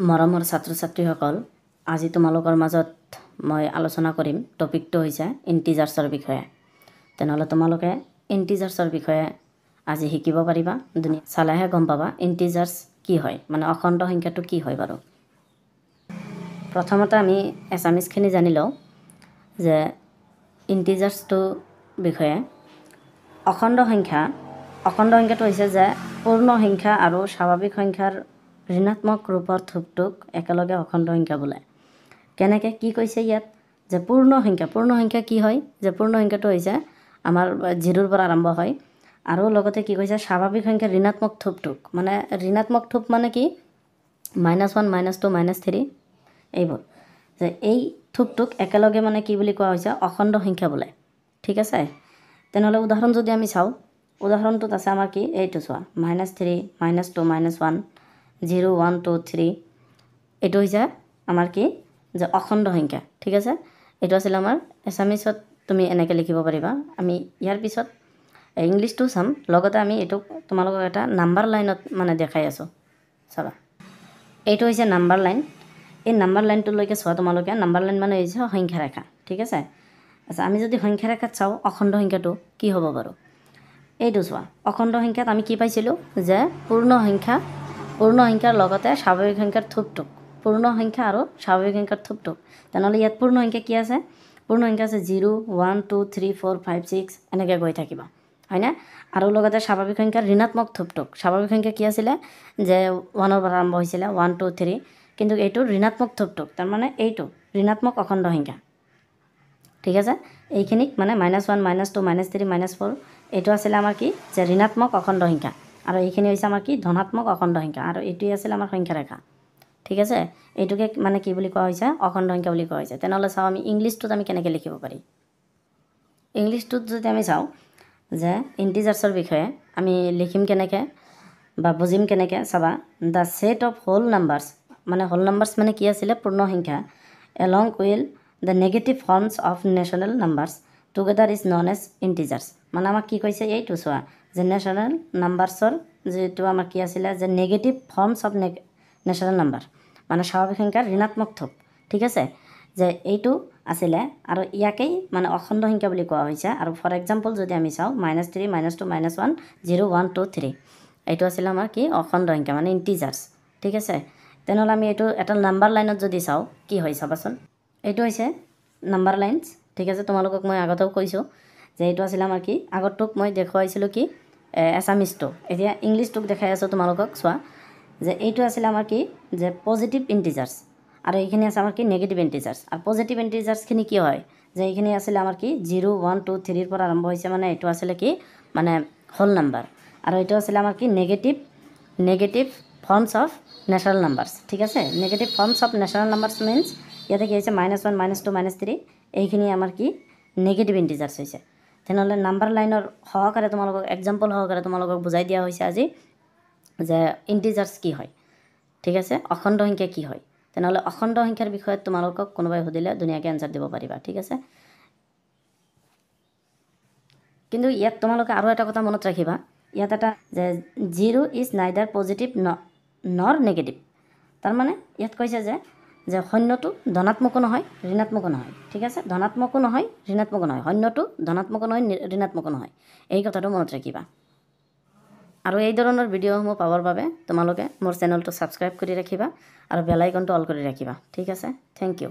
মৰমৰ ছাত্ৰ-ছাত্ৰীসকল, আজি তোমালোকৰ মাজত মই আলোচনা কৰিম টপিকটো হৈছে ইন্টিজাৰ্ছৰ বিষয়ে। তেনেহ'লে তোমালোকে ইন্টিজাৰ্ছৰ বিষয়ে আজি শিকিব পাৰিবা। চালেহে গম পাবা ইন্টিজাৰ্ছ কি হয়, মানে অখণ্ড সংখ্যাটো কি হয় বাৰু। প্ৰথমতে আমি এছামিজখিনি জানি লওঁ যে ইন্টিজাৰ্ছটো বিষয়ে। অখণ্ড সংখ্যাটো হৈছে যে পূৰ্ণ সংখ্যা আৰু স্বাভাৱিক সংখ্যাৰ ঋণাত্মক ৰূপৰ থোপটোক একেলগে অখণ্ড সংখ্যা বোলে। কেনেকৈ কি কৈছে ইয়াত যে পূৰ্ণ সংখ্যা কি হয়, যে পূৰ্ণ সংখ্যাটো হৈছে আমাৰ 0ৰ পৰা আৰম্ভ হয়। আৰু লগতে কি কৈছে স্বাভাৱিক সংখ্যাৰ ঋণাত্মক থোপটোক, মানে ঋণাত্মক থোপ মানে কি -1 -2 -3 এইবোৰ, যে এই থোপটোক একেলগে মানে কি বুলি কোৱা হৈছে অখণ্ড সংখ্যা বোলে। ঠিক আছে, তেনেহ'লে উদাহৰণ যদি আমি চাওঁ, উদাহৰণটোত আছে আমাৰ কি এইটো চোৱা -3 -2 -1 0 1 2 3 এইটো হৈছে আমাৰ কি যে অখণ্ড সংখ্যা। ঠিক আছে, এইটো আছিলে আমাৰ এছামিছত তুমি এনেকৈ লিখিব পাৰিবা। আমি ইয়াৰ পিছত ইংলিছটো চাম, লগতে আমি এইটো তোমালোকক এটা নাম্বাৰ লাইনত মানে দেখাই আছোঁ। চাবা, এইটো হৈছে নাম্বাৰ লাইন। এই নাম্বাৰ লাইনটোলৈকে চোৱা তোমালোকে। নাম্বাৰ লাইন মানে হৈছে সংখ্যা ৰেখা। ঠিক আছে, আচ্ছা আমি যদি সংখ্যা ৰেখাত চাওঁ অখণ্ড সংখ্যাটো কি হ'ব বাৰু, এইটো চোৱা। অখণ্ড সংখ্যাত আমি কি পাইছিলোঁ যে পূৰ্ণ সংখ্যাৰ লগতে স্বাভাৱিক সংখ্যাৰ থোপটোক, পূৰ্ণ সংখ্যা আৰু স্বাভাৱিক সংখ্যাৰ থোপটোক। তেনেহ'লে ইয়াত পূৰ্ণ সংখ্যা কি আছে? পূৰ্ণ সংখ্যা আছে 0 1 2 3 4 5 6 এনেকৈ গৈ থাকিব, হয়নে? আৰু লগতে স্বাভাৱিক সংখ্যাৰ ঋণাত্মক থোপটোক, স্বাভাৱিক সংখ্যা কি আছিলে যে 1ৰ পৰা আৰম্ভ হৈছিলে 1 2 3, কিন্তু এইটো ঋণাত্মক থোপটোক, তাৰমানে এইটো ঋণাত্মক অখণ্ড সংখ্যা। ঠিক আছে, এইখিনিক মানে -1 -2 -3 -4 এইটো আছিলে আমাৰ কি যে ঋণাত্মক অখণ্ড সংখ্যা, আৰু এইখিনি হৈছে আমাৰ কি ধনাত্মক অখণ্ড সংখ্যা, আৰু এইটোৱে আছিলে আমাৰ সংখ্যা ৰেখা। ঠিক আছে, এইটোকে মানে কি বুলি কোৱা হৈছে অখণ্ড সংখ্যা বুলি কোৱা হৈছে। তেনেহ'লে চাওঁ আমি ইংলিছটোত আমি কেনেকৈ লিখিব পাৰি। ইংলিছটোত যদি আমি চাওঁ যে ইন্টিজাৰ্ছৰ বিষয়ে আমি লিখিম কেনেকৈ বা বুজিম কেনেকৈ, চাবা। The set of whole numbers, মানে হোল নাম্বাৰ্ছ মানে কি আছিলে পূৰ্ণ সংখ্যা, along with the negative forms of natural numbers together is known as integers. মানে আমাক কি কৈছে এইটো চোৱা, যে নেশ্যনেল নাম্বাৰ্ছৰ যিটো আমাৰ কি আছিলে যে negative forms of national number, মানে স্বাভাৱিক সংখ্যাৰ ঋণাত্মক থোপ। ঠিক আছে, যে এইটো আছিলে, আৰু ইয়াকেই মানে অখণ্ড সংখ্যা বুলি কোৱা হৈছে। আৰু ফৰ এক্সাম্পল যদি আমি চাওঁ -3 -2 -1 0 1 2 3 এইটো আছিলে আমাৰ কি অখণ্ড সংখ্যা, মানে ইন্টিজাৰ্ছ। ঠিক আছে, তেনেহ'লে আমি এইটো এটা নাম্বাৰ লাইনত যদি চাওঁ কি হয় চাবাচোন। এইটো হৈছে নাম্বাৰ লাইনছ। ঠিক আছে, তোমালোকক মই আগতেও কৈছোঁ যে এইটো আছিলে আমাৰ কি, আগতটোক মই দেখুৱাইছিলোঁ কি এছামিজটো, এতিয়া ইংলিছটোক দেখাই আছোঁ তোমালোকক। চোৱা যে এইটো আছিলে আমাৰ কি যে পজিটিভ ইন্টিজাৰ্ছ, আৰু এইখিনি আছে আমাৰ কি নেগেটিভ ইন্টিজাৰ্ছ। আৰু পজিটিভ ইন্টিজাৰ্ছখিনি কি হয় যে এইখিনি আছিলে আমাৰ কি 0 1 2 3ৰ পৰা আৰম্ভ হৈছে, মানে এইটো আছিলে কি মানে হোল নাম্বাৰ, আৰু এইটো আছিলে আমাৰ কি negative forms of natural numbers. ঠিক আছে, negative forms of natural numbers means ইয়াতে কি হৈছে -1 -2 -3 এইখিনি আমাৰ কি নেগেটিভ ইন্টিজাৰ্ছ হৈছে। তেনেহ'লে নাম্বাৰ লাইনৰ সহকাৰে তোমালোকক এক্সাম্পল সহকাৰে তোমালোকক বুজাই দিয়া হৈছে আজি যে ইন্টিজাৰ্ছ কি হয়। ঠিক আছে, অখণ্ড সংখ্যা কি হয়। তেনেহ'লে অখণ্ড সংখ্যাৰ বিষয়ে তোমালোকক কোনোবাই সুধিলে ধুনীয়াকৈ এনচাৰ দিব পাৰিবা। ঠিক আছে, কিন্তু ইয়াত তোমালোকে আৰু এটা কথা মনত ৰাখিবা, ইয়াত এটা যে 0 ইজ নাইদাৰ পজিটিভ নৰ নেগেটিভ। তাৰমানে ইয়াত কৈছে যে শূন্যটো ধনাত্মকো নহয় ঋণাত্মকো নহয়। ঠিক আছে, ধনাত্মকো নহয় ঋণাত্মকো নহয়, শূন্যটো ধনাত্মকো নহয় ঋণাত্মকো নহয়, এই কথাটো মনত ৰাখিবা। আৰু এই ধৰণৰ ভিডিঅ'সমূহ পাবৰ বাবে তোমালোকে মোৰ চেনেলটো ছাবস্ক্ৰাইব কৰি ৰাখিবা আৰু বেল আইকনটো অল কৰি ৰাখিবা। ঠিক আছে, থেংক ইউ।